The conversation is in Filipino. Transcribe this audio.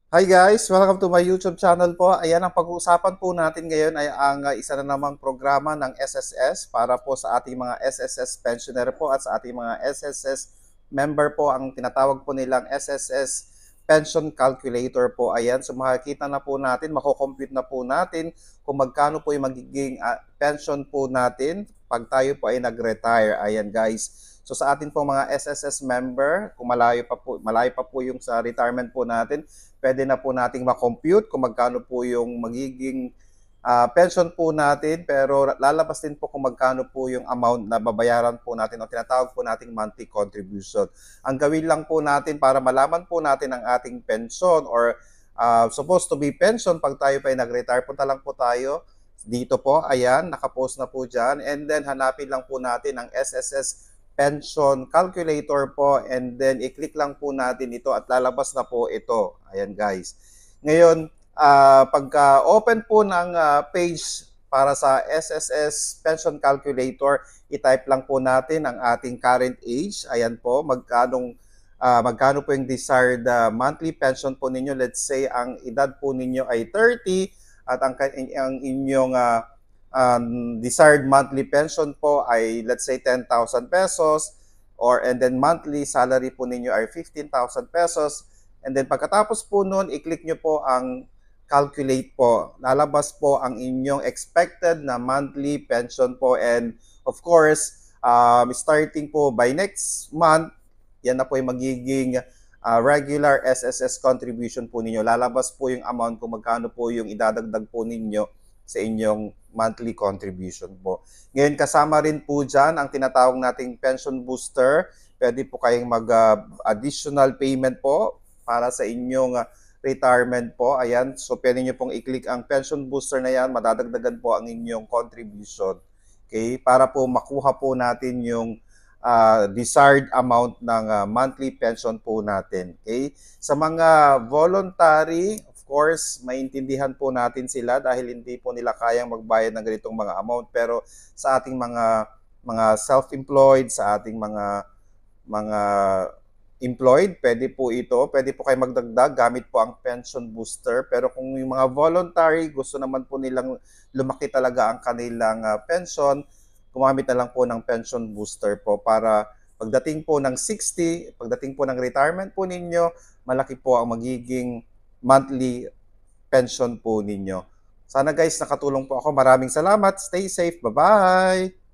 Hi guys! Welcome to my YouTube channel po. Ayan, ang pag-uusapan po natin ngayon ay ang isa na namang programa ng SSS para po sa ating mga SSS pensioner po at sa ating mga SSS member po, ang tinatawag po nilang SSS Pension Calculator po. Ayan, so makikita na po natin, mako-compute na po natin kung magkano po yung magiging pension po natin pag tayo po ay nag-retire. Ayan guys. So sa atin po mga SSS member, kung malayo pa po yung sa retirement po natin, pwede na po nating ma-compute kung magkano po yung magiging pension po natin, pero lalabas din po kung magkano po yung amount na babayaran po natin o tinatawag po nating monthly contribution. Ang gawin lang po natin para malaman po natin ang ating pension or supposed to be pension pag tayo pa ay nag-retire, punta lang po tayo dito po, ayan, nakapost na po dyan, and then hanapin lang po natin ang SSS pension calculator po, and then i-click lang po natin ito at lalabas na po ito. Ayan guys. Ngayon, pagka open po ng page para sa SSS pension calculator, i-type lang po natin ang ating current age. Ayan po, magkano po yung desired monthly pension po ninyo. Let's say ang edad po ninyo ay 30 at ang inyong desired monthly pension po ay let's say 10,000 pesos, and then monthly salary po ninyo ay 15,000 pesos, and then pagkatapos po nun, i-click nyo po ang calculate po. Lalabas po ang inyong expected na monthly pension po, and of course, starting po by next month, yan na po yung magiging regular SSS contribution po ninyo. Lalabas po yung amount kung magkano po yung idadagdag po ninyo sa inyong monthly contribution po. Ngayon, kasama rin po dyan ang tinatawag nating pension booster. Pwede po kayong mag-additional payment po para sa inyong retirement po. Ayan, so pwede nyo pong i-click ang pension booster na yan, madadagdagan po ang inyong contribution. Okay, para po makuha po natin yung desired amount ng monthly pension po natin. Okay? Sa mga voluntary, of course, maintindihan po natin sila dahil hindi po nila kayang magbayad ng ganitong mga amount, pero sa ating mga self-employed, sa ating mga employed, pwede po ito, pwede po kayo magdagdag gamit po ang pension booster. Pero kung yung mga voluntary, gusto naman po nilang lumaki talaga ang kanilang pension, gumamit na lang po ng pension booster po para pagdating po ng 60, pagdating po ng retirement po ninyo, malaki po ang magiging monthly pension po ninyo. Sana guys, nakatulong po ako. Maraming salamat. Stay safe. Bye-bye!